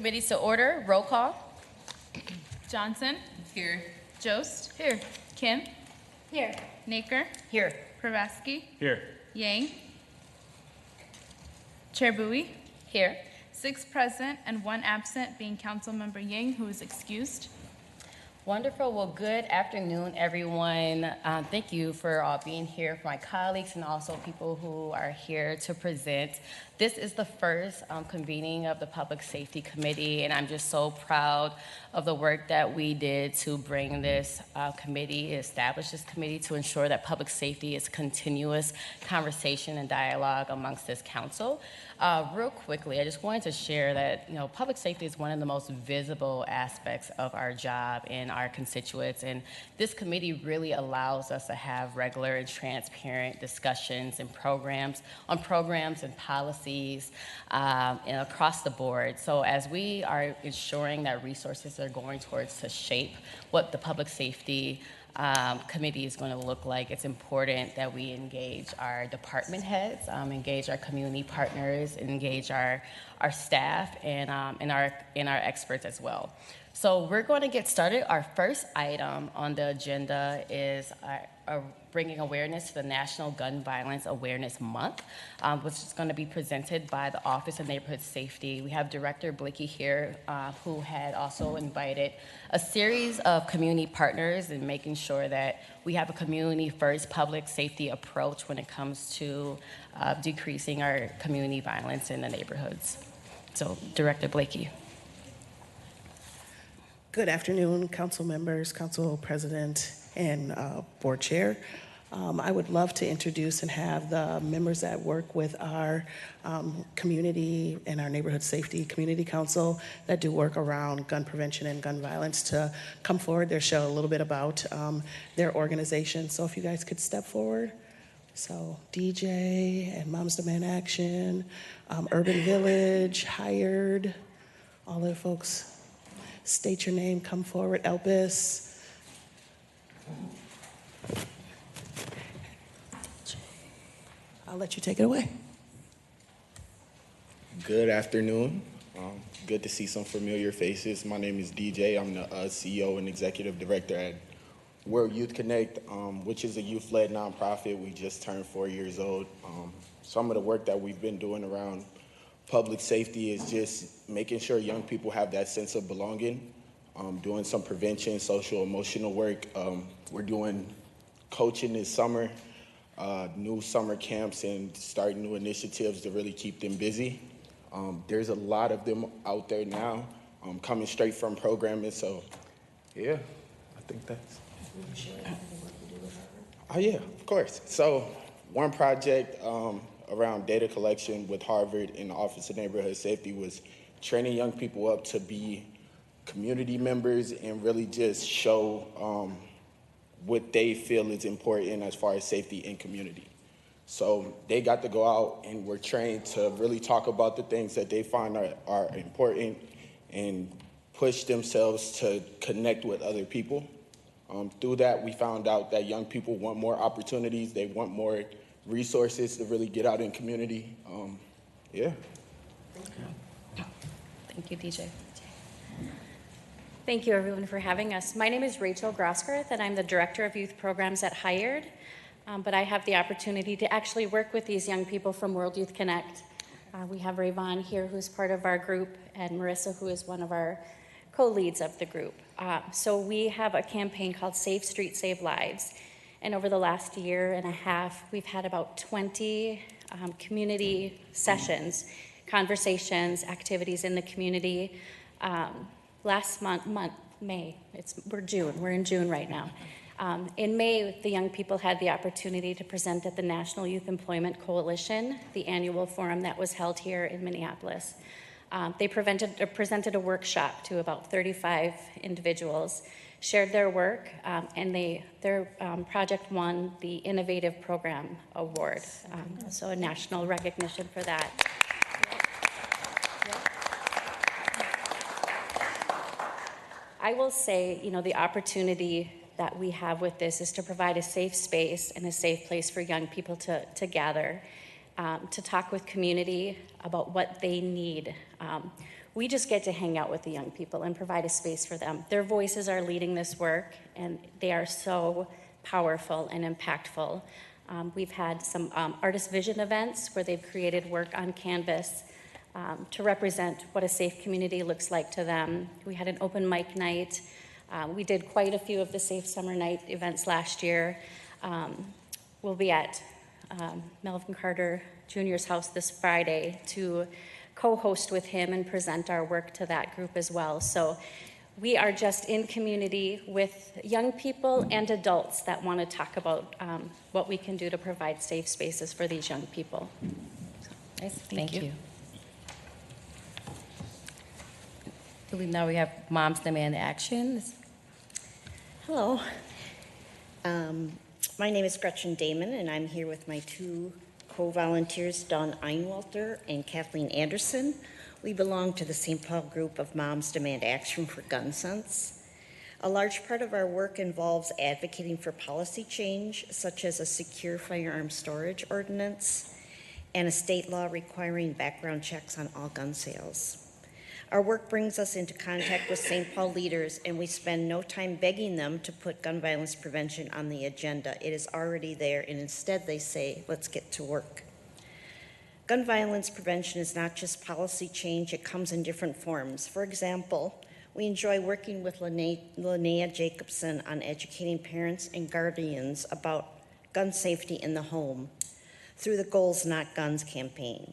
committees to order. Roll call. Johnson. Here. Jost. Here. Kim. Here. Naker. Here. Pravaski. Here. Yang. Chair Bowie. Here. 6 present and 1 absent, being Councilmember Yang, who is excused. Wonderful. Well, good afternoon, everyone. Thank you for all being here, for my colleagues and also people who are here to present. This is the first convening of the Public Safety Committee, and I'm just so proud of the work that we did to bring this committee, establish this committee to ensure that public safety is continuous conversation and dialogue amongst this council. Real quickly, I just wanted to share that, public safety is one of the most visible aspects of our job in our constituents, and this committee really allows us to have regular and transparent discussions and programs and policies and across the board. So as we are ensuring that resources are going towards to shape what the public safety committee is going to look like, it's important that we engage our department heads, engage our community partners, engage our staff and our experts as well. So we're going to get started. Our first item on the agenda is bringing awareness to the National Gun Violence Awareness Month, which is going to be presented by the Office of Neighborhood Safety. We have Director Blickey here, who had also invited a series of community partners in making sure that we have a community-first public safety approach when it comes to decreasing our community violence in the neighborhoods. So, Director Blickey. Good afternoon, council members, council president, and board chair. I would love to introduce and have the members that work with our community and our neighborhood safety community council that do work around gun prevention and gun violence to come forward. They'll show a little bit about their organization. So if you guys could step forward. So DJ and Moms Demand Action, Urban Village, Hired, all the folks. State your name, come forward. Elpis. I'll let you take it away. Good afternoon. Good to see some familiar faces. My name is DJ. I'm the CEO and Executive Director at World Youth Connect, which is a youth-led nonprofit. We just turned 4 years old. Some of the work that we've been doing around public safety is just making sure young people have that sense of belonging, doing some prevention, social, emotional work. We're doing coaching this summer, new summer camps, and starting new initiatives to really keep them busy. There's a lot of them out there now, coming straight from programming. So, yeah, I think that's. Oh yeah, of course. So, one project around data collection with Harvard and the Office of Neighborhood Safety was training young people up to be community members and really just show what they feel is important as far as safety in community. So they got to go out and were trained to really talk about the things that they find are important and push themselves to connect with other people. Through that, we found out that young people want more opportunities. They want more resources to really get out in community. Yeah. Thank you, DJ. Thank you, everyone, for having us. My name is Rachel Groskarth, and I'm the Director of Youth Programs at Hired. But I have the opportunity to actually work with these young people from World Youth Connect. We have Rayvon here, who's part of our group, and Marissa, who is one of our co-leads of the group. So we have a campaign called Safe Streets, Save Lives. And over the last year and a half, we've had about 20 community sessions, conversations, activities in the community. Last month, May, we're in June right now. In May, the young people had the opportunity to present at the National Youth Employment Coalition, the annual forum that was held here in Minneapolis. They presented a workshop to about 35 individuals, shared their work, and their project won the Innovative Program Award, so a national recognition for that. I will say, the opportunity that we have with this is to provide a safe space and a safe place for young people to gather, to talk with community about what they need. we just get to hang out with the young people and provide a space for them. Their voices are leading this work, and they are so powerful and impactful. We've had some artist vision events where they've created work on canvas to represent what a safe community looks like to them. We had an open mic night. We did quite a few of the Safe Summer Night events last year. We'll be at Melvin Carter Jr.'s house this Friday to co-host with him and present our work to that group as well. So we are just in community with young people and adults that want to talk about what we can do to provide safe spaces for these young people. So, Thank you. I believe now we have Moms Demand Action. Hello. My name is Gretchen Damon, and I'm here with my two co-volunteers, Dawn Einwalter and Kathleen Anderson. We belong to the St. Paul group of Moms Demand Action for Gun Sense. A large part of our work involves advocating for policy change, such as a secure firearm storage ordinance and a state law requiring background checks on all gun sales. Our work brings us into contact with St. Paul leaders, and we spend no time begging them to put gun violence prevention on the agenda. It is already there, and instead they say, let's get to work. Gun violence prevention is not just policy change, it comes in different forms. For example, we enjoy working with Linnea Jacobson on educating parents and guardians about gun safety in the home through the Goals Not Guns campaign.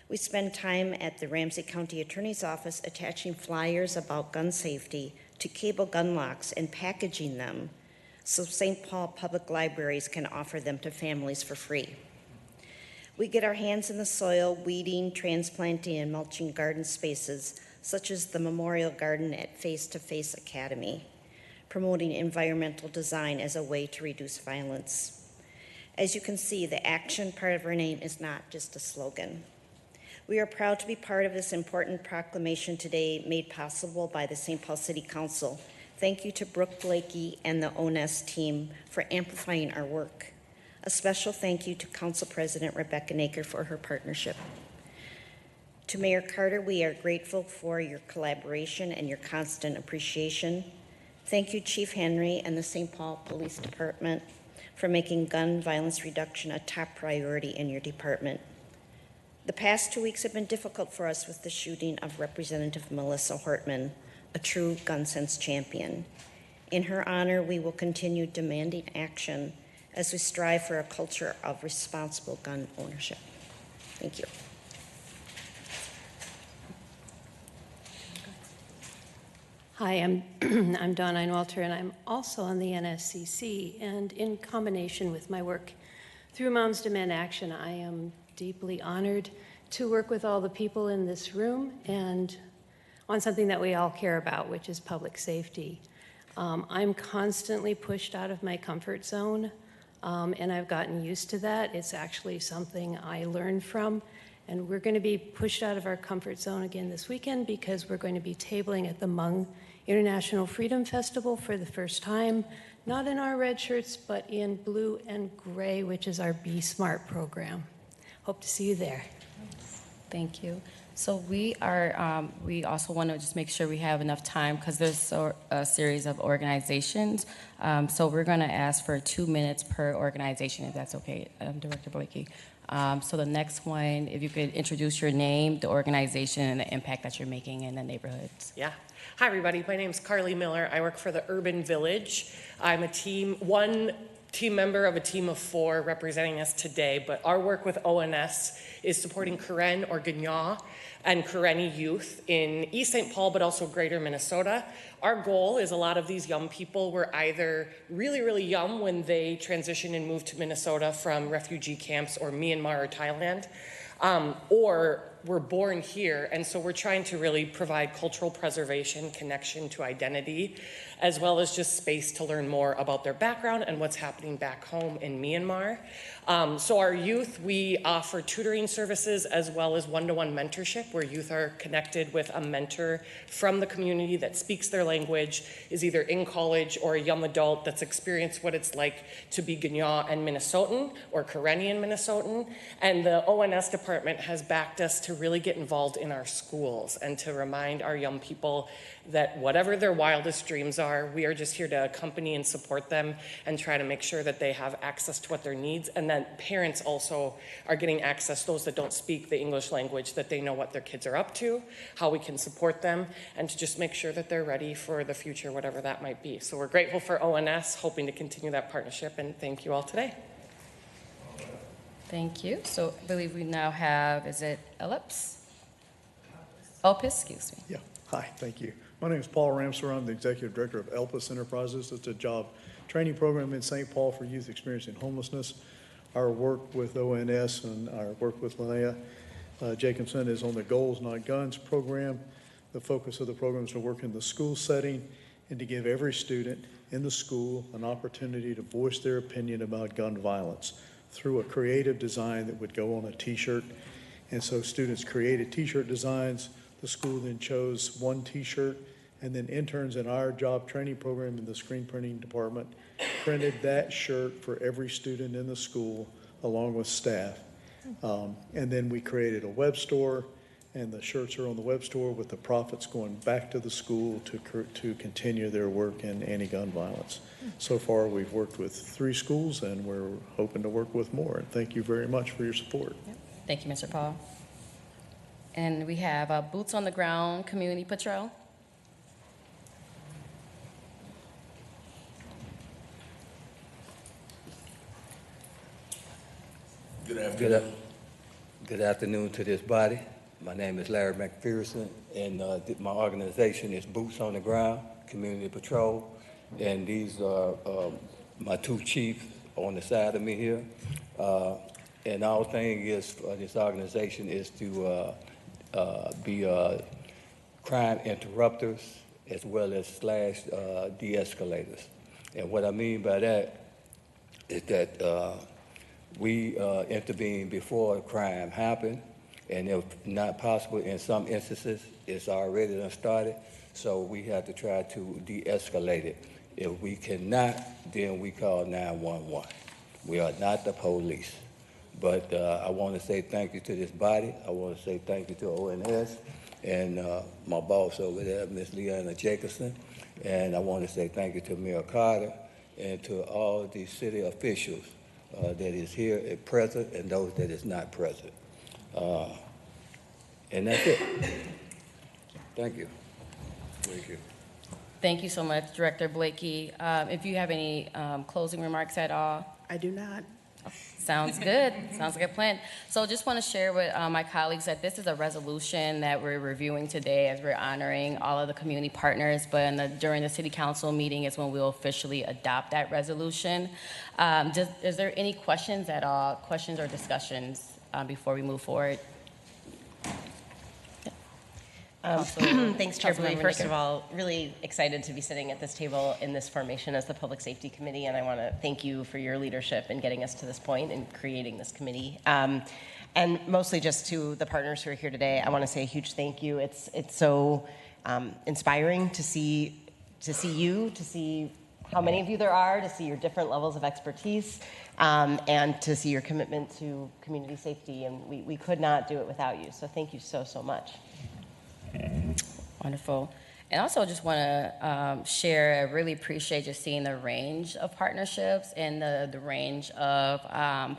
We spend time at the Ramsey County Attorney's Office attaching flyers about gun safety to cable gun locks and packaging them so St. Paul public libraries can offer them to families for free. We get our hands in the soil, weeding, transplanting, and mulching garden spaces, such as the Memorial Garden at Face to Face Academy, promoting environmental design as a way to reduce violence. As you can see, the action part of our name is not just a slogan. We are proud to be part of this important proclamation today, made possible by the St. Paul City Council. Thank you to Brooke Blakey and the ONS team for amplifying our work. A special thank you to Council President Rebecca Naker for her partnership. To Mayor Carter, we are grateful for your collaboration and your constant appreciation. Thank you, Chief Henry and the St. Paul Police Department for making gun violence reduction a top priority in your department. The past 2 weeks have been difficult for us with the shooting of Representative Melissa Hortman, a true gun sense champion. In her honor, we will continue demanding action as we strive for a culture of responsible gun ownership. Thank you. Hi, I'm Dawn Einwalter, and I'm also on the NSCC. And in combination with my work through Moms Demand Action, I am deeply honored to work with all the people in this room and on something that we all care about, which is public safety. I'm constantly pushed out of my comfort zone, and I've gotten used to that. It's actually something I learned from, and we're going to be pushed out of our comfort zone again this weekend because we're going to be tabling at the Hmong International Freedom Festival for the first time, not in our red shirts, but in blue and gray, which is our Be Smart program. Hope to see you there. Thank you. So we also want to just make sure we have enough time because there's a series of organizations. So we're going to ask for 2 minutes per organization, if that's okay, Director Blakey. So the next one, if you could introduce your name, the organization, and the impact that you're making in the neighborhoods. Yeah. Hi, everybody. My name's Carly Miller. I work for the Urban Village. I'm one team member of a team of 4 representing us today, but our work with ONS is supporting Karen or Gagnon and Karenni youth in East St. Paul, but also greater Minnesota. Our goal is a lot of these young people were either really, really young when they transitioned and moved to Minnesota from refugee camps or Myanmar or Thailand, or were born here. And so we're trying to really provide cultural preservation, connection to identity, as well as just space to learn more about their background and what's happening back home in Myanmar. So our youth, we offer tutoring services as well as one-to-one mentorship where youth are connected with a mentor from the community that speaks their language, is either in college or a young adult that's experienced what it's like to be Gagnon and Minnesotan or Karenni and Minnesotan. And the ONS department has backed us to really get involved in our schools and to remind our young people that whatever their wildest dreams are, we are just here to accompany and support them and try to make sure that they have access to what their needs, and that parents also are getting access, those that don't speak the English language, that they know what their kids are up to, how we can support them, and to just make sure that they're ready for the future, whatever that might be. So we're grateful for ONS, hoping to continue that partnership, and thank you all today. Thank you. So I believe we now have, is it Ellips? Opus, excuse me. Yeah, hi, thank you. My name is Paul Ramser. I'm the Executive Director of Elpis Enterprises. It's a job training program in St. Paul for youth experiencing homelessness. Our work with ONS and our work with Linnea Jacobson is on the Goals Not Guns program. The focus of the program is to work in the school setting and to give every student in the school an opportunity to voice their opinion about gun violence through a creative design that would go on a t-shirt. And so students created t-shirt designs. The school then chose one t-shirt, and then interns in our job training program in the screen printing department printed that shirt for every student in the school along with staff. And then we created a web store, and the shirts are on the web store with the profits going back to the school to continue their work in anti-gun violence. So far, we've worked with 3 schools, and we're hoping to work with more. And thank you very much for your support. Thank you, Mr. Paul. And we have Boots on the Ground Community Patrol. Good afternoon to this body. My name is Larry McPherson, and my organization is Boots on the Ground Community Patrol. And these are my 2 chiefs on the side of me here. And our thing is for this organization is to be crime interrupters as well as slash de-escalators. And what I mean by that is that we intervene before a crime happened, and if not possible, in some instances, it's already done started, so we have to try to de-escalate it. If we cannot, then we call 911. We are not the police. But I want to say thank you to this body. I want to say thank you to ONS and my boss over there, Ms. Leanna Jacobson. And I want to say thank you to Mayor Carter and to all the city officials that is here at present and those that is not present. And that's it. Thank you. Thank you. Thank you so much, Director Blakey. If you have any closing remarks at all. I do not. Sounds good. Sounds like a plan. So just want to share with my colleagues that this is a resolution that we're reviewing today as we're honoring all of the community partners, but during the city council meeting is when we'll officially adopt that resolution. Is there any questions at all, questions or discussions before we move forward? Thanks, Chair Blue. Councilmember First Nicker. of all, really excited to be sitting at this table in this formation as the Public Safety Committee, and I want to thank you for your leadership in getting us to this point and creating this committee. And mostly just to the partners who are here today, I want to say a huge thank you. It's so inspiring to see you, to see how many of you there are, to see your different levels of expertise, and to see your commitment to community safety. And we could not do it without you. So thank you so, so much. Wonderful. And also just want to share, I really appreciate just seeing the range of partnerships and the range of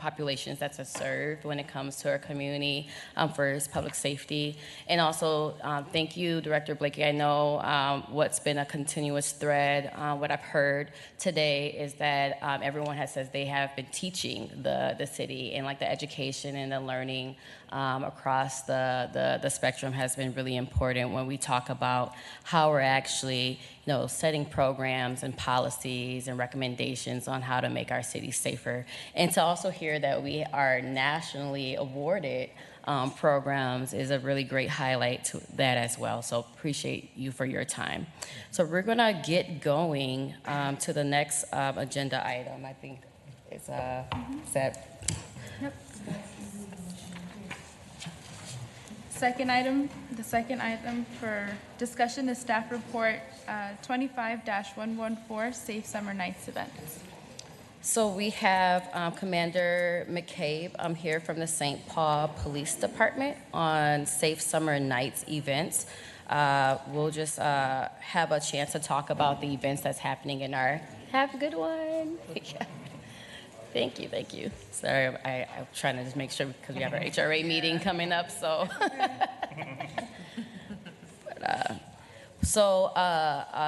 populations that's served when it comes to our community for public safety. And also, thank you, Director Blakey. I know what's been a continuous thread, what I've heard today is that everyone has said they have been teaching the city, and like the education and the learning across the spectrum has been really important when we talk about how we're actually, setting programs and policies and recommendations on how to make our city safer. And to also hear that we are nationally awarded programs is a really great highlight to that as well. So appreciate you for your time. So we're gonna get going to the next agenda item. I think it's set. Yep. The second item for discussion is staff report 25-114, Safe Summer Nights events. So we have Commander McCabe here from the St. Paul Police Department on Safe Summer Nights events. We'll just have a chance to talk about the events that's happening in our. Have a good one. Thank you, thank you. Sorry, I'm trying to just make sure because we have our HRA meeting coming up, so.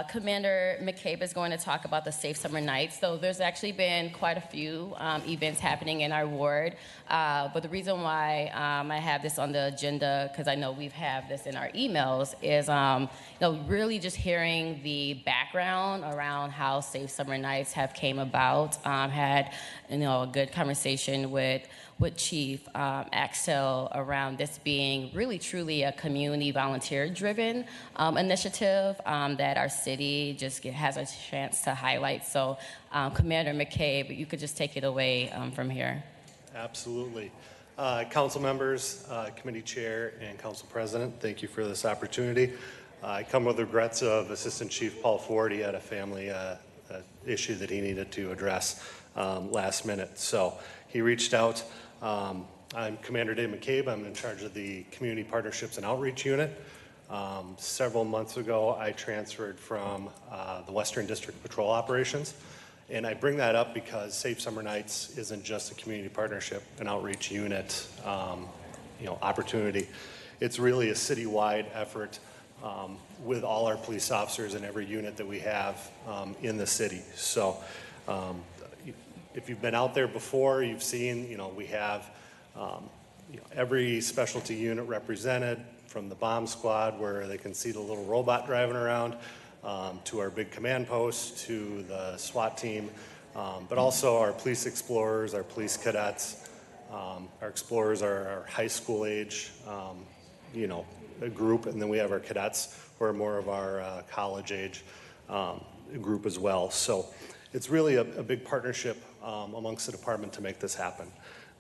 Commander McCabe is going to talk about the Safe Summer Nights. So there's actually been quite a few events happening in our ward. But the reason why I have this on the agenda, because I know we've had this in our emails, is really just hearing the background around how Safe Summer Nights have came about. Had a good conversation with Chief Axel around this being really truly a community volunteer-driven initiative that our city just has a chance to highlight. So Commander McCabe, you could just take it away from here. Absolutely. Council members, committee chair, and council president, thank you for this opportunity. I come with regrets of Assistant Chief Paul Ford. He had a family issue that he needed to address last minute. So he reached out. I'm Commander Dave McCabe. I'm in charge of the Community Partnerships and Outreach Unit. Several months ago, I transferred from the Western District Patrol Operations. And I bring that up because Safe Summer Nights isn't just a community partnership and outreach unit opportunity. It's really a citywide effort with all our police officers in every unit that we have in the city. So if you've been out there before, you've seen, we have every specialty unit represented, from the bomb squad where they can see the little robot driving around, to our big command post, to the SWAT team, but also our police explorers, our police cadets. Our explorers are our high school age, a group, and then we have our cadets who are more of our college age group as well. So it's really a big partnership amongst the department to make this happen.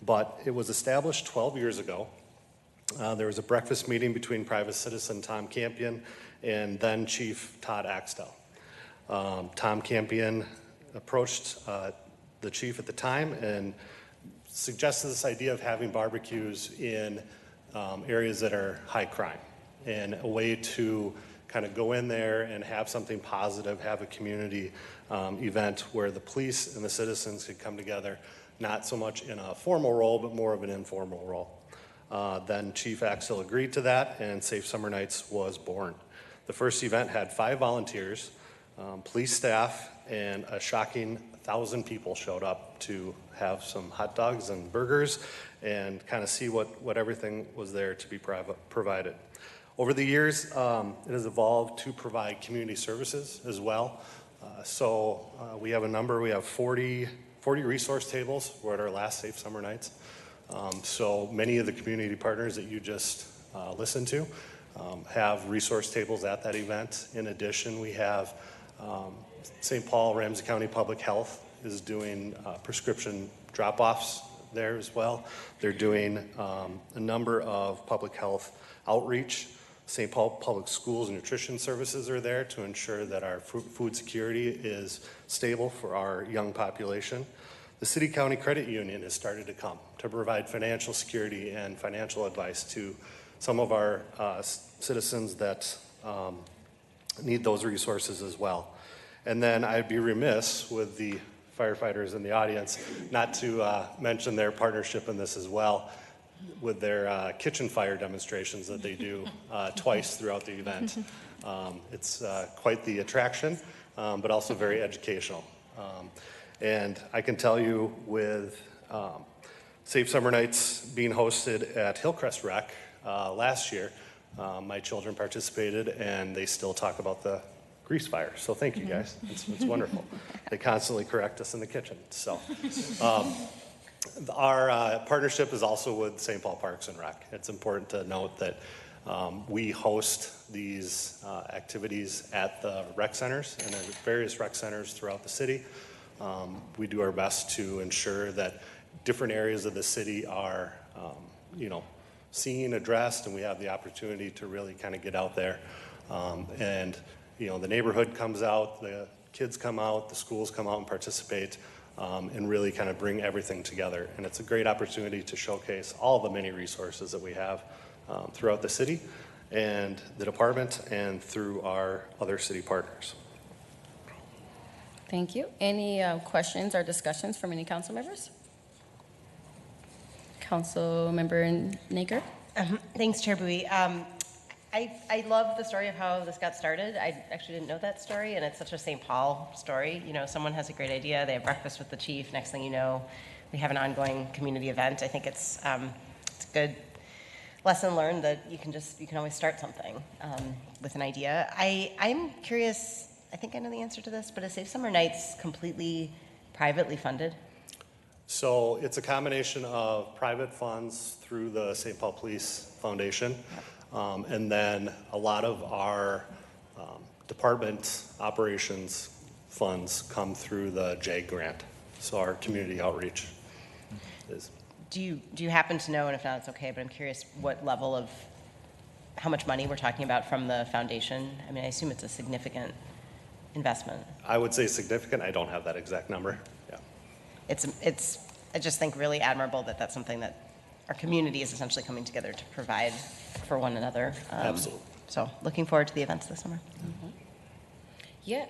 But it was established 12 years ago. There was a breakfast meeting between private citizen Tom Campion and then Chief Todd Axtell. Tom Campion approached the chief at the time and suggested this idea of having barbecues in areas that are high crime, and a way to kind of go in there and have something positive, have a community event where the police and the citizens could come together, not so much in a formal role, but more of an informal role. Then Chief Axel agreed to that, and Safe Summer Nights was born. The first event had 5 volunteers, police staff, and a shocking 1,000 people showed up to have some hot dogs and burgers and kind of see what everything was there to be provided. Over the years, it has evolved to provide community services as well. We have a number, we have 40 resource tables. We're at our last Safe Summer Nights. So many of the community partners that you just listened to have resource tables at that event. In addition, we have St. Paul Ramsey County Public Health is doing prescription drop-offs there as well. They're doing a number of public health outreach. St. Paul Public Schools and nutrition services are there to ensure that our food security is stable for our young population. The City County Credit Union has started to come to provide financial security and financial advice to some of our citizens that need those resources as well. And then I'd be remiss with the firefighters in the audience not to mention their partnership in this as well, with their kitchen fire demonstrations that they do twice throughout the event. It's quite the attraction, but also very educational. And I can tell you with Safe Summer Nights being hosted at Hillcrest Rec last year, my children participated and they still talk about the grease fire. So thank you guys, it's wonderful. They constantly correct us in the kitchen. So our partnership is also with St. Paul Parks and Rec. It's important to note that we host these activities at the rec centers and at various rec centers throughout the city. We do our best to ensure that different areas of the city are, seen, addressed, and we have the opportunity to really kind of get out there. The neighborhood comes out, the kids come out, the schools come out and participate. and really kind of bring everything together. And it's a great opportunity to showcase all the many resources that we have throughout the city and the department and through our other city partners. Thank you. Any questions or discussions from any council members? Council Member Naker? Thanks, Chair Bowie. I love the story of how this got started. I actually didn't know that story, and it's such a St. Paul story. You know, someone has a great idea, they have breakfast with the chief, next thing you know, we have an ongoing community event. I think it's a good lesson learned that you can always start something with an idea. I'm curious, I think I know the answer to this, but is Safe Summer Nights completely privately funded? So it's a combination of private funds through the St. Paul Police Foundation, and then a lot of our department operations funds come through the JAG grant, so our community outreach is. Do you happen to know, and if not, it's okay, but I'm curious what level of, how much money we're talking about from the foundation? I mean, I assume it's a significant investment. I would say significant. I don't have that exact number. Yeah. It's I just think really admirable that that's something that our community is essentially coming together to provide for one another. Absolutely. So looking forward to the events this summer. Mm-hmm. Yeah,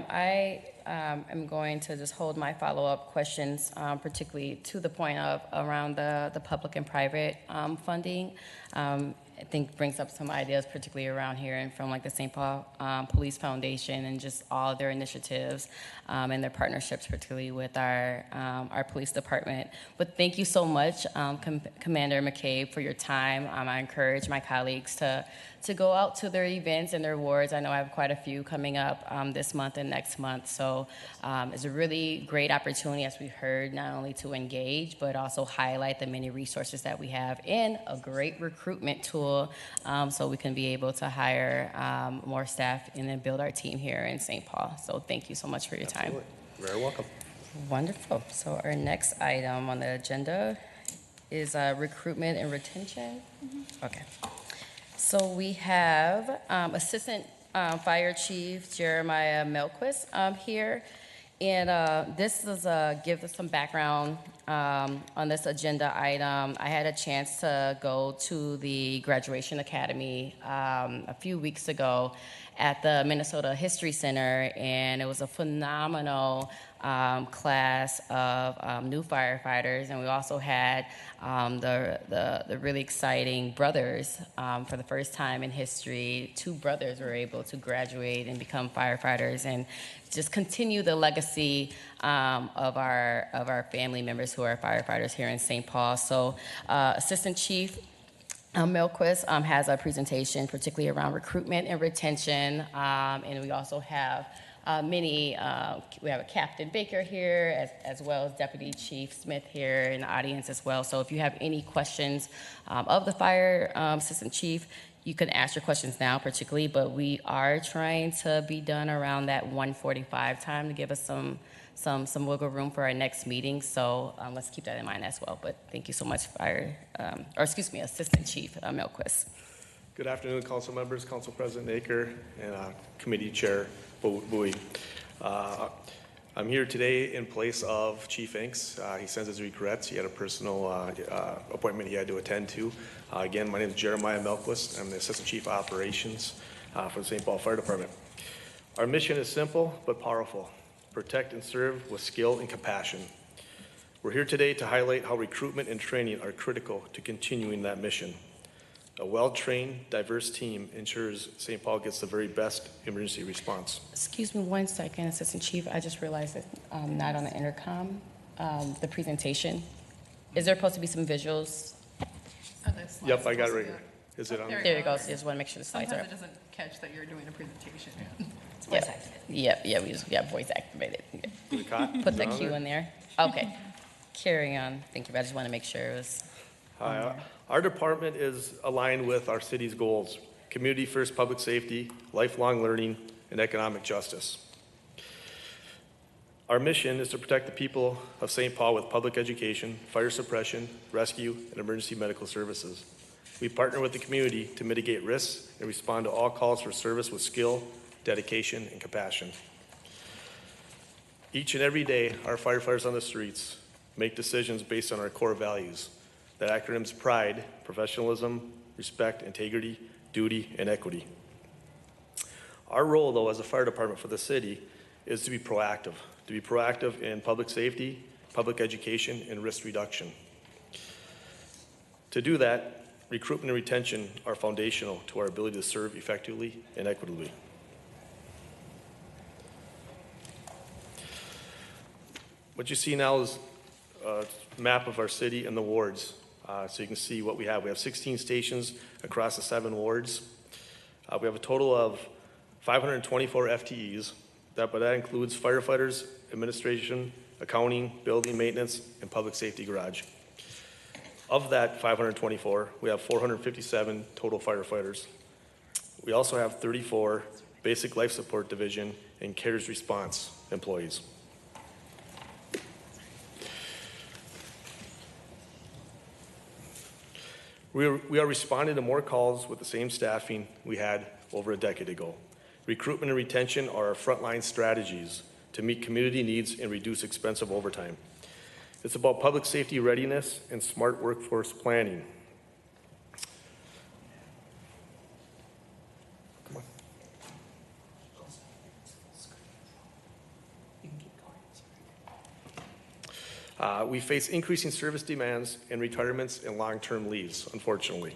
I am going to just hold my follow-up questions, particularly to the point of around the public and private funding. I think brings up some ideas, particularly around here and from like the St. Paul Police Foundation and just all their initiatives and their partnerships, particularly with our police department. But thank you so much, Commander McCabe, for your time. I encourage my colleagues to go out to their events and their awards. I know I have quite a few coming up this month and next month. So it's a really great opportunity, as we've heard, not only to engage, but also highlight the many resources that we have and a great recruitment tool so we can be able to hire more staff and then build our team here in St. Paul. So thank you so much for your time. Absolutely. Very welcome. Wonderful. So our next item on the agenda is recruitment and retention. Mm-hmm. Okay. So we have Assistant Fire Chief Jeremiah Melquist here. And this is give us some background on this agenda item. I had a chance to go to the Graduation Academy a few weeks ago at the Minnesota History Center, and it was a phenomenal class of new firefighters, and we also had the really exciting brothers. For the first time in history, 2 brothers were able to graduate and become firefighters and just continue the legacy of our family members who are firefighters here in St. Paul. So Assistant Chief Melquist has a presentation particularly around recruitment and retention, and we also have we have a Captain Baker here as well as Deputy Chief Smith here in the audience as well. So if you have any questions of the Fire Assistant Chief, you can ask your questions now particularly, but we are trying to be done around that 1:45 time to give us some wiggle room for our next meeting. So let's keep that in mind as well. But thank you so much, Assistant Chief Melquist. Good afternoon, council members, Council President Aker, and Committee Chair Bowie. I'm here today in place of Chief Inks. He sends his regrets. He had a personal appointment he had to attend to. Again, my name is Jeremiah Melquist. I'm the Assistant Chief of Operations for the St. Paul Fire Department. Our mission is simple but powerful. Protect and serve with skill and compassion. We're here today to highlight how recruitment and training are critical to continuing that mission. A well-trained, diverse team ensures St. Paul gets the very best emergency response. Excuse me 1 second, Assistant Chief. I just realized that not on the intercom, the presentation. Is there supposed to be some visuals? Yep, I got it right here. Is it on? There you go. So just want to make sure the slides Sometimes are. it doesn't catch that you're doing a presentation. It's voice activated. Yeah, we just voice activated. Yeah. Put the cue in there. Okay. Carry on. Thank you. I just want to make sure it was. Our department is aligned with our city's goals: community first public safety, lifelong learning, and economic justice. Our mission is to protect the people of St. Paul with public education, fire suppression, rescue, and emergency medical services. We partner with the community to mitigate risks and respond to all calls for service with skill, dedication, and compassion. Each and every day, our firefighters on the streets make decisions based on our core values. That acronym's PRIDE, professionalism, respect, integrity, duty, and equity. Our role, though, as a fire department for the city is to be proactive in public safety, public education, and risk reduction. To do that, recruitment and retention are foundational to our ability to serve effectively and equitably. What you see now is a map of our city and the wards. So you can see what we have. We have 16 stations across the 7 wards. We have a total of 524 FTEs, but that includes firefighters, administration, accounting, building maintenance, and public safety garage. Of that 524, we have 457 total firefighters. We also have 34 basic life support division and CARES response employees. We are responding to more calls with the same staffing we had over a decade ago. Recruitment and retention are our frontline strategies to meet community needs and reduce expensive overtime. It's about public safety readiness and smart workforce planning. Come on. We face increasing service demands and retirements and long-term leaves, unfortunately.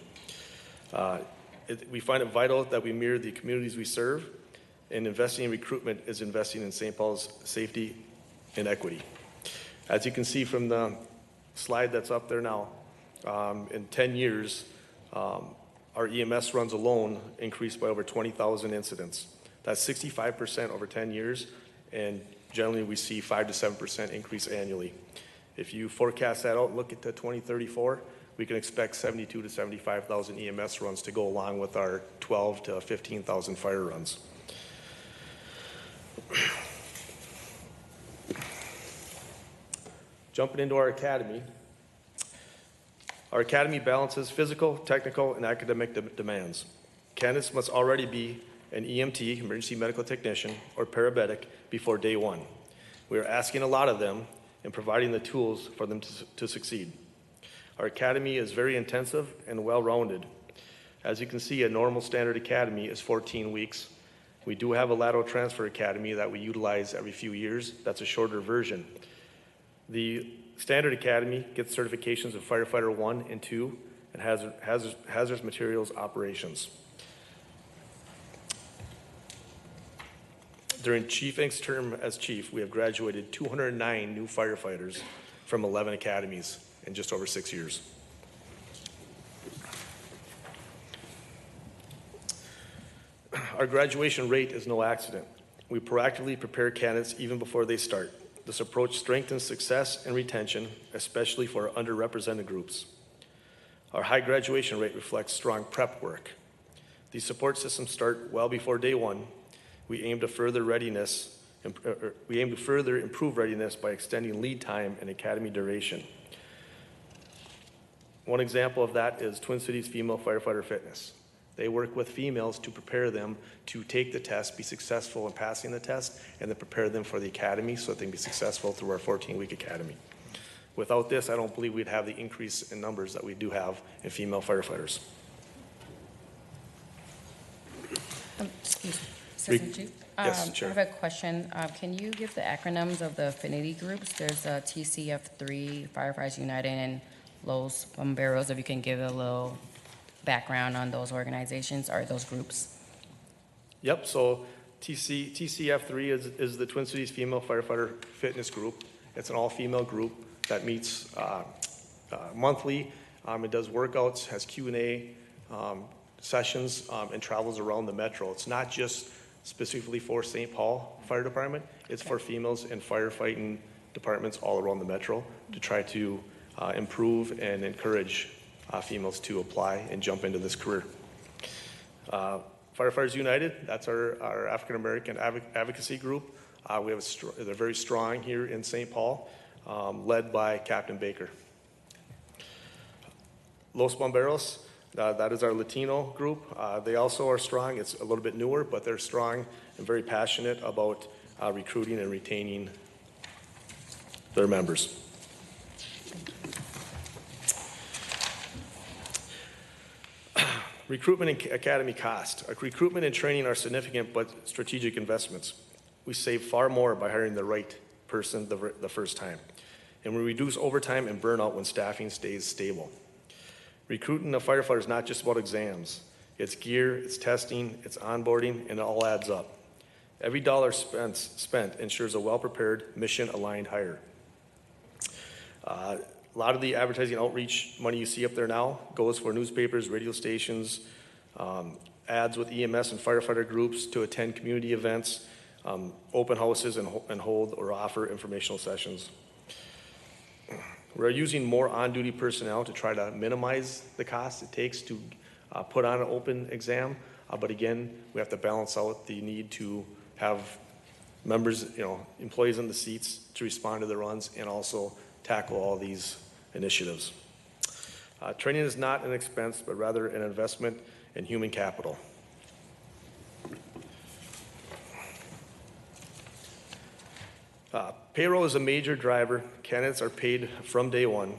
We find it vital that we mirror the communities we serve, and investing in recruitment is investing in St. Paul's safety and equity. As you can see from the slide that's up there now, in 10 years, our EMS runs alone increased by over 20,000 incidents. That's 65% over 10 years, and generally we see 5 to 7% increase annually. If you forecast that out, look at the 2034, we can expect 72 to 75,000 EMS runs to go along with our 12 to 15,000 fire runs. Jumping into our academy. Our academy balances physical, technical, and academic demands. Candidates must already be an EMT, emergency medical technician, or paramedic before day 1. We are asking a lot of them and providing the tools for them to succeed. Our academy is very intensive and well-rounded. As you can see, a normal standard academy is 14 weeks. We do have a lateral transfer academy that we utilize every few years. That's a shorter version. The standard academy gets certifications of firefighter 1 and 2 and hazardous materials operations. During Chief Inc.'s term as chief, we have graduated 209 new firefighters from 11 academies in just over 6 years. Our graduation rate is no accident. We proactively prepare candidates even before they start. This approach strengthens success and retention, especially for underrepresented groups. Our high graduation rate reflects strong prep work. These support systems start well before day 1. We aim to further improve readiness by extending lead time and academy duration. One example of that is Twin Cities Female Firefighter Fitness. They work with females to prepare them to take the test, be successful in passing the test, and then prepare them for the academy so that they can be successful through our 14-week academy. Without this, I don't believe we'd have the increase in numbers that we do have in female firefighters. Excuse me, Assistant Chief. Yes, Chair. I have a question. Can you give the acronyms of the affinity groups? There's TCF3, Firefighters United, and Los Bomberos. If you can give a little background on those organizations or those groups. Yep, so TCF3 is the Twin Cities Female Firefighter Fitness Group. It's an all-female group that meets monthly. It does workouts, has Q&A sessions, and travels around the metro. It's not just specifically for St. Paul Fire Department. It's for females in firefighting departments all around the metro to try to improve and encourage females to apply and jump into this career. Firefighters United, that's our African American advocacy group. They're very strong here in St. Paul, led by Captain Baker. Los Bomberos, that is our Latino group. They also are strong. It's a little bit newer, but they're strong and very passionate about recruiting and retaining their members. Recruitment and academy cost. Recruitment and training are significant but strategic investments. We save far more by hiring the right person the first time. And we reduce overtime and burnout when staffing stays stable. Recruiting a firefighter is not just about exams. It's gear, it's testing, it's onboarding, and it all adds up. Every dollar spent ensures a well-prepared, mission-aligned hire. A lot of the advertising outreach money you see up there now goes for newspapers, radio stations, ads with EMS and firefighter groups to attend community events, open houses, and hold or offer informational sessions. We're using more on-duty personnel to try to minimize the cost it takes to put on an open exam. But again, we have to balance out the need to have members, employees in the seats to respond to the runs and also tackle all these initiatives. Training is not an expense, but rather an investment in human capital. Payroll is a major driver. Candidates are paid from day one.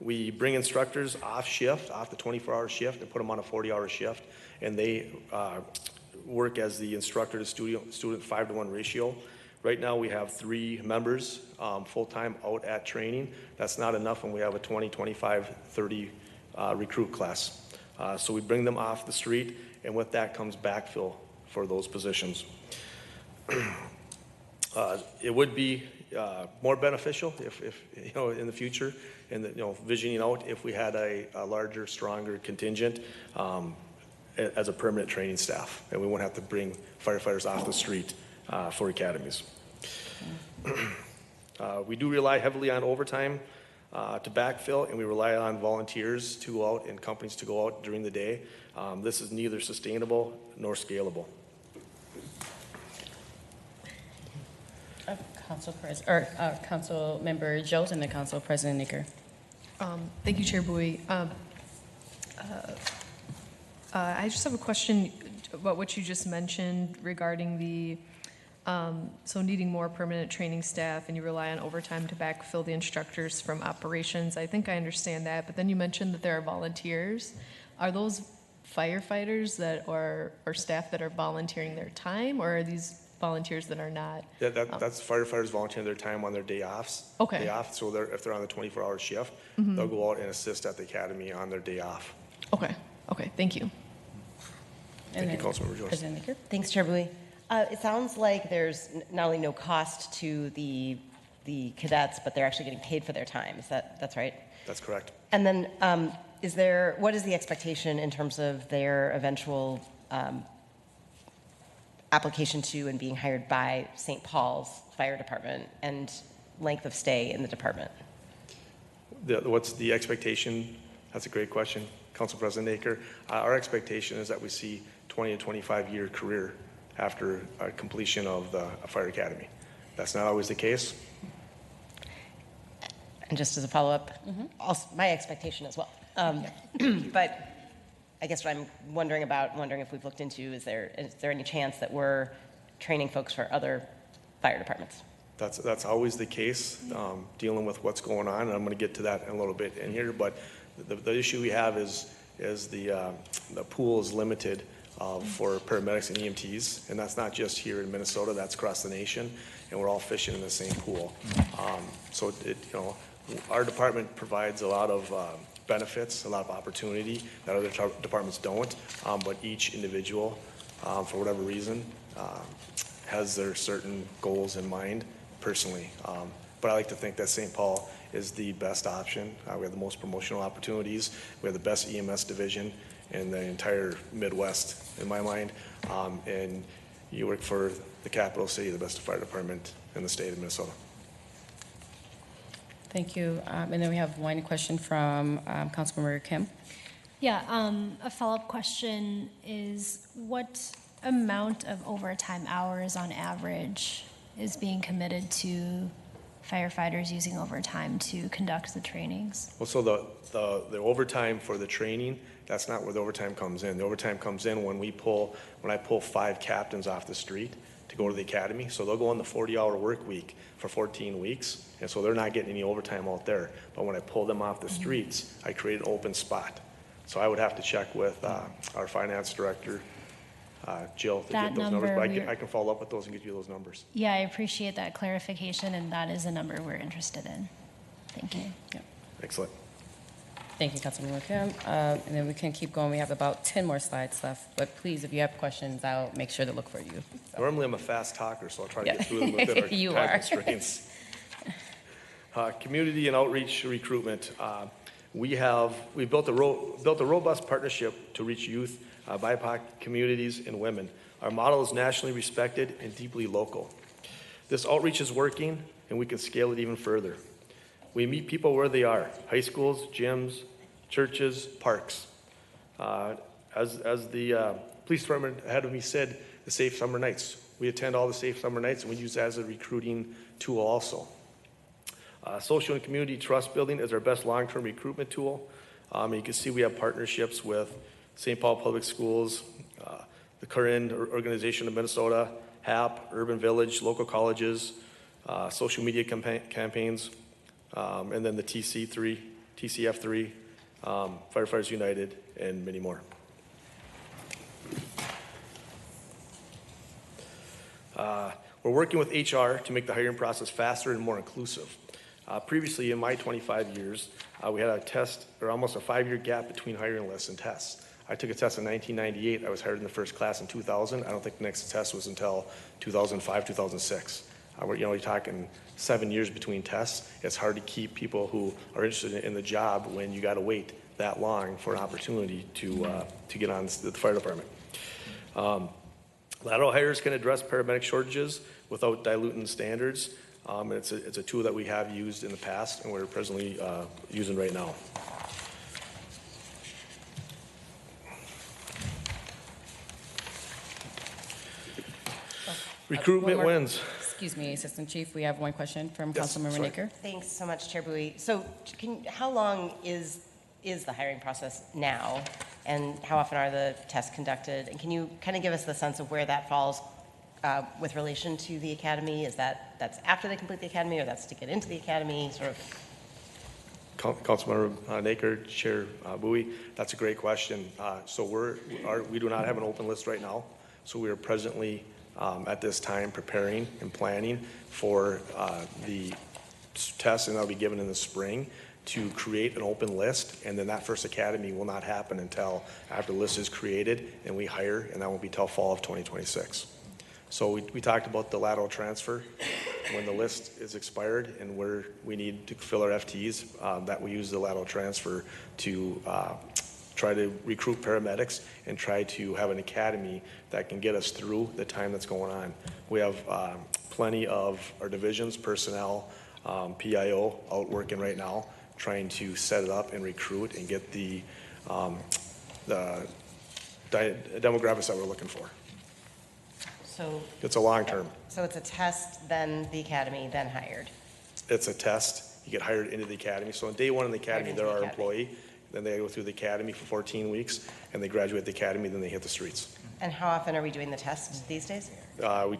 We bring instructors off shift, off the 24-hour shift, and put them on a 40-hour shift, and they work as the instructor to student 5-to-1 ratio. Right now we have 3 members full-time out at training. That's not enough when we have a 20, 25, 30 recruit class. So we bring them off the street, and with that comes backfill for those positions. It would be more beneficial if in the future, and visioning out, if we had a larger, stronger contingent as a permanent training staff, and we won't have to bring firefighters off the street for academies. We do rely heavily on overtime to backfill, and we rely on volunteers to go out and companies to go out during the day. This is neither sustainable nor scalable. Council Member Jones and then Council President Nicker. Thank you, Chair Bowie. I just have a question about what you just mentioned regarding the so needing more permanent training staff, and you rely on overtime to backfill the instructors from operations. I think I understand that, but then you mentioned that there are volunteers. Are those firefighters that or staff that are volunteering their time, or are these volunteers that are not? That's firefighters volunteering their time on their day offs. Okay. Day off, so if they're on the 24-hour shift, they'll go out and assist at the academy on their day off. Okay. Okay. Thank you. Thank you, Councilmember Joyce. President Nicker. Thanks, Chair Bowie. It sounds like there's not only no cost to the cadets, but they're actually getting paid for their time. That's right? That's correct. And then what is the expectation in terms of their eventual application to and being hired by St. Paul's Fire Department and length of stay in the department? What's the expectation? That's a great question, Council President Aker. Our expectation is that we see 20 to 25-year career after completion of the Fire Academy. That's not always the case. And just as a follow-up, also my expectation as well. But I guess what I'm wondering if we've looked into, is there any chance that we're training folks for other fire departments? That's always the case, dealing with what's going on, and I'm going to get to that in a little bit in here. But the issue we have is the pool is limited for paramedics and EMTs, and that's not just here in Minnesota. That's across the nation, and we're all fishing in the same pool. So our department provides a lot of benefits, a lot of opportunity that other departments don't, but each individual, for whatever reason, has their certain goals in mind personally. But I like to think that St. Paul is the best option. We have the most promotional opportunities. We have the best EMS division in the entire Midwest, in my mind. And you work for the capital city, the best fire department in the state of Minnesota. Thank you. And then we have one question from Councilmember Kim. Yeah, a follow-up question is, what amount of overtime hours on average is being committed to firefighters using overtime to conduct the trainings? Well, so the overtime for the training, that's not where the overtime comes in. The overtime comes in when I pull 5 captains off the street to go to the academy. So they'll go on the 40-hour work week for 14 weeks, and so they're not getting any overtime out there. But when I pull them off the streets, I create an open spot. So I would have to check with our finance director, Jill, to That get those numbers. number But I can follow up with those and get you those numbers. Yeah, I appreciate that clarification, and that is a number we're interested in. Thank you. Excellent. Thank you, Councilmember Kim. And then we can keep going. We have about 10 more slides left, but please, if you have questions, I'll make sure to look for you. Normally, I'm a fast talker, so I'll try to get through them within our You time are. constraints. Community and outreach recruitment. We built a robust partnership to reach youth, BIPOC communities, and women. Our model is nationally respected and deeply local. This outreach is working, and we can scale it even further. We meet people where they are: high schools, gyms, churches, parks. As the police department ahead of me said, the Safe Summer Nights. We attend all the Safe Summer Nights, and we use that as a recruiting tool also. Social and community trust building is our best long-term recruitment tool. You can see we have partnerships with St. Paul Public Schools, the Curran Organization of Minnesota, HAP, Urban Village, local colleges, social media campaigns, and then the TCF3, Firefighters United, and many more. We're working with HR to make the hiring process faster and more inclusive. Previously, in my 25 years, we had a test, or almost a 5-year gap between hiring lists and tests. I took a test in 1998. I was hired in the first class in 2000. I don't think the next test was until 2005, 2006. You're talking 7 years between tests. It's hard to keep people who are interested in the job when you got to wait that long for an opportunity to get on the fire department. Lateral hires can address paramedic shortages without diluting standards. It's a tool that we have used in the past and we're presently using right now. Recruitment wins. Excuse me, Assistant Chief, we have one question from Yes, Councilmember sorry. Naker. Thanks so much, Chair Bowie. So how long is the hiring process now, and how often are the tests conducted? And can you kind of give us the sense of where that falls with relation to the academy? Is that's after they complete the academy, or that's to get into the academy, sort of? Councilmember Naker, Chair Bowie, that's a great question. So we do not have an open list right now. So we are presently at this time preparing and planning for the tests, and that'll be given in the spring, to create an open list, and then that first academy will not happen until after the list is created and we hire, and that won't be till fall of 2026. So we talked about the lateral transfer when the list is expired and where we need to fill our FTEs, that we use the lateral transfer to try to recruit paramedics and try to have an academy that can get us through the time that's going on. We have plenty of our divisions, personnel, PIO out working right now, trying to set it up and recruit and get the demographics that we're looking for. So it's a long term. So it's a test, then the academy, then hired. It's a test. You get hired into the academy. So on day one in the academy, they're our employee. Then they go through the academy for 14 weeks, and they graduate the academy, then they hit the streets. And how often are we doing the test these days? Our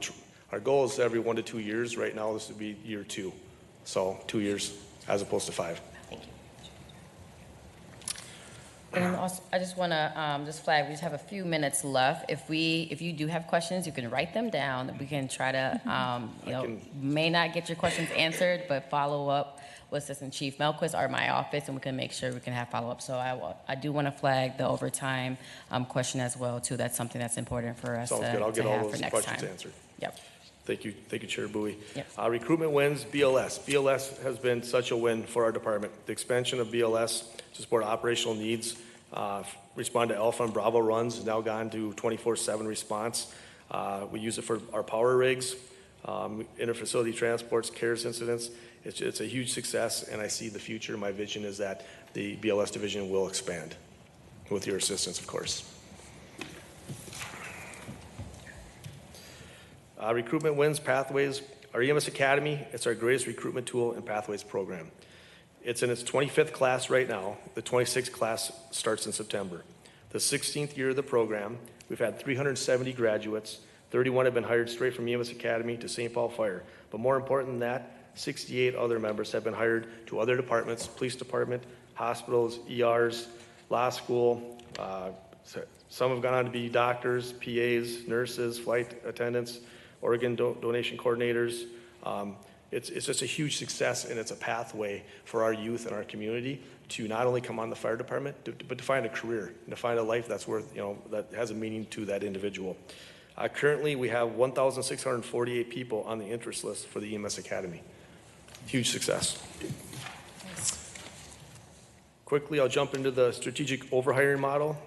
goal is every 1 to 2 years. Right now, this would be year 2. So 2 years as opposed to 5. Thank you. And also, I just want to just flag, we just have a few minutes left. If you do have questions, you can write them down. We can try to, may not get your questions answered, but follow up with Assistant Chief Melquist or my office, and we can make sure we can have follow-up. So I do want to flag the overtime question as well, too. That's something that's important for us to Sounds good. I'll get all have for those next questions time. answered. Yep. Thank you, Chair Bowie. Yep. Recruitment wins, BLS. BLS has been such a win for our department. The expansion of BLS to support operational needs, respond to Alpha and Bravo runs, has now gone to 24/7 response. We use it for our power rigs, interfacility transports, CARES incidents. It's a huge success, and I see the future. My vision is that the BLS division will expand, with your assistance, of course. Recruitment wins, pathways. Our EMS Academy, it's our greatest recruitment tool and pathways program. It's in its 25th class right now. The 26th class starts in September. The 16th year of the program, we've had 370 graduates, 31 have been hired straight from EMS Academy to St. Paul Fire. But more important than that, 68 other members have been hired to other departments, police department, hospitals, ERs, law school. Some have gone on to be doctors, PAs, nurses, flight attendants, organ donation coordinators. It's just a huge success, and it's a pathway for our youth and our community to not only come on the fire department, but to find a career, and to find a life that's worth, that has a meaning to that individual. Currently, we have 1,648 people on the interest list for the EMS Academy. Huge success. Quickly, I'll jump into the strategic overhiring model.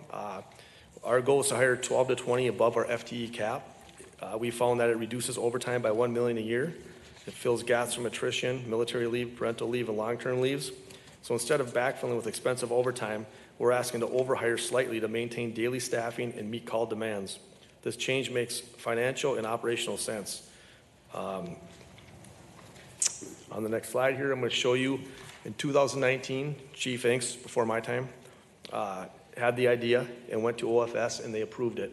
Our goal is to hire 12 to 20 above our FTE cap. We found that it reduces overtime by $1 million a year. It fills gaps from attrition, military leave, parental leave, and long-term leaves. So instead of backfilling with expensive overtime, we're asking to overhire slightly to maintain daily staffing and meet call demands. This change makes financial and operational sense. On the next slide here, I'm going to show you in 2019, Chief Inks, before my time, had the idea and went to OFS and they approved it.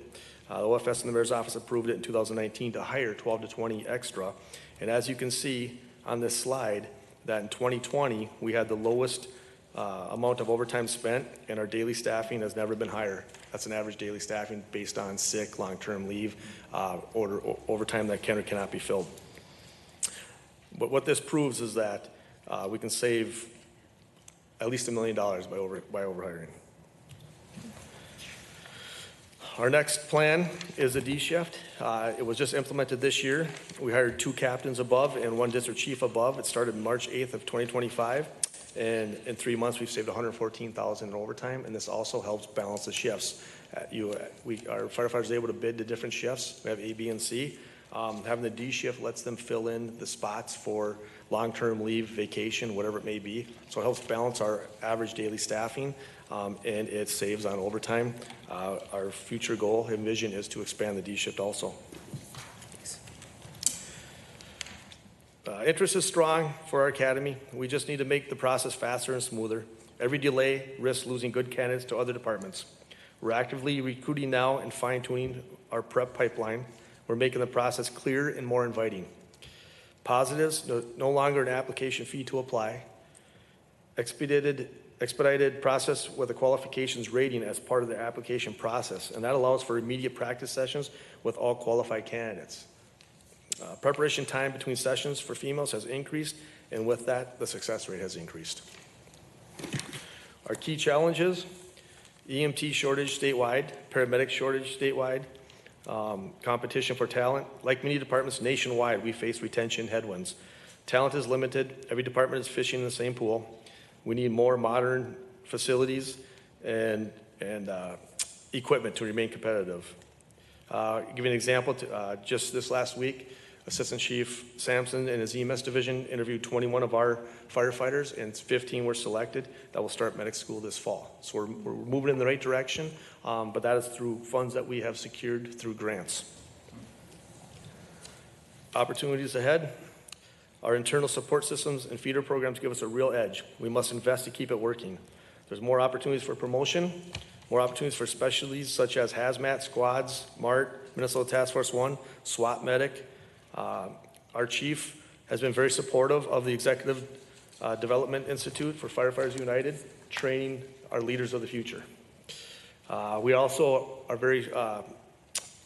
The OFS and the Mayor's Office approved it in 2019 to hire 12 to 20 extra. And as you can see on this slide, that in 2020, we had the lowest amount of overtime spent, and our daily staffing has never been higher. That's an average daily staffing based on sick, long-term leave, overtime that can or cannot be filled. But what this proves is that we can save at least $1 million by overhiring. Our next plan is a D shift. It was just implemented this year. We hired 2 captains above and 1 district chief above. It started March 8th of 2025. And in 3 months, we've saved $114,000 in overtime, and this also helps balance the shifts. Our firefighters are able to bid to different shifts. We have A, B, and C. Having the D shift lets them fill in the spots for long-term leave, vacation, whatever it may be. So it helps balance our average daily staffing, and it saves on overtime. Our future goal and vision is to expand the D shift also. Interest is strong for our academy. We just need to make the process faster and smoother. Every delay risks losing good candidates to other departments. We're actively recruiting now and fine-tuning our prep pipeline. We're making the process clearer and more inviting. Positives, no longer an application fee to apply. Expedited process with a qualifications rating as part of the application process, and that allows for immediate practice sessions with all qualified candidates. Preparation time between sessions for females has increased, and with that, the success rate has increased. Our key challenges: EMT shortage statewide, paramedic shortage statewide, competition for talent. Like many departments nationwide, we face retention headwinds. Talent is limited. Every department is fishing in the same pool. We need more modern facilities and equipment to remain competitive. Give you an example. Just this last week, Assistant Chief Sampson and his EMS division interviewed 21 of our firefighters, and 15 were selected that will start medic school this fall. So we're moving in the right direction, but that is through funds that we have secured through grants. Opportunities ahead. Our internal support systems and feeder programs give us a real edge. We must invest to keep it working. There's more opportunities for promotion, more opportunities for specialties such as hazmat, squads, MART, Minnesota Task Force 1, SWAT medic. Our chief has been very supportive of the Executive Development Institute for Firefighters United, training our leaders of the future. We also are very,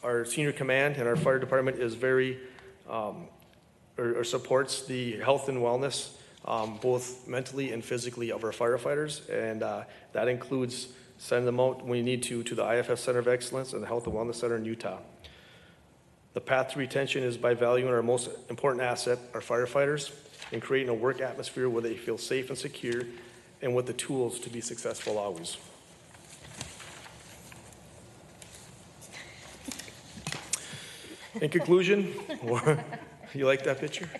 our senior command and our fire department is very, or supports the health and wellness, both mentally and physically, of our firefighters, and that includes sending them out when we need to the IFF Center of Excellence and the Health and Wellness Center in Utah. The path to retention is by valuing our most important asset, our firefighters, and creating a work atmosphere where they feel safe and secure and with the tools to be successful always. In conclusion, you like that picture?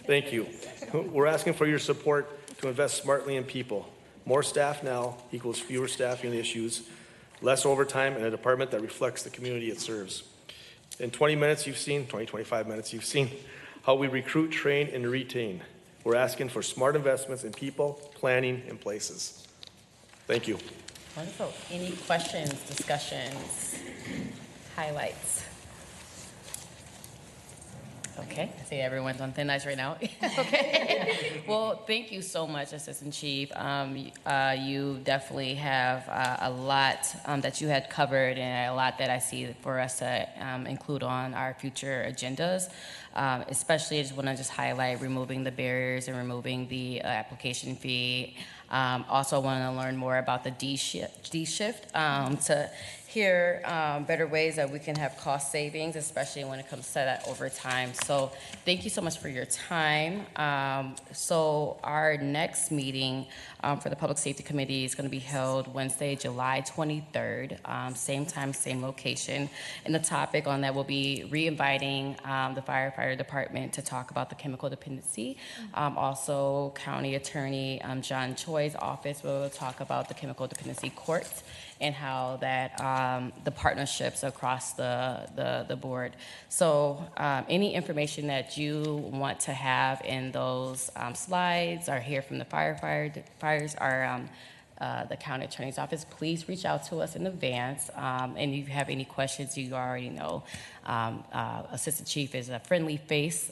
Thank you. We're asking for your support to invest smartly in people. More staff now equals fewer staffing issues, less overtime, and a department that reflects the community it serves. In 25 minutes, you've seen how we recruit, train, and retain. We're asking for smart investments in people, planning, and places. Thank you. Wonderful. Any questions, discussions, highlights? Okay, I see everyone's on thin ice right now. Okay. Well, thank you so much, Assistant Chief. You definitely have a lot that you had covered and a lot that I see for us to include on our future agendas. Especially, I just want to just highlight removing the barriers and removing the application fee. Also want to learn more about the D-shift to hear better ways that we can have cost savings, especially when it comes to that overtime. So thank you so much for your time. So our next meeting for the Public Safety Committee is going to be held Wednesday, July 23rd, same time, same location. And the topic on that will be re-inviting the firefighter department to talk about the chemical dependency. Also, County Attorney John Choi's office will talk about the chemical dependency courts and how that the partnerships across the board. So any information that you want to have in those slides or hear from the firefighters or the county attorney's office, please reach out to us in advance. And if you have any questions, you already know Assistant Chief is a friendly face,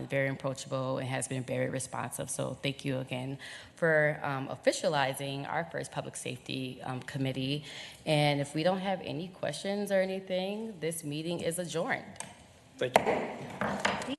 very approachable, and has been very responsive. So thank you again for officializing our first public safety committee. And if we don't have any questions or anything, this meeting is adjourned. Thank you.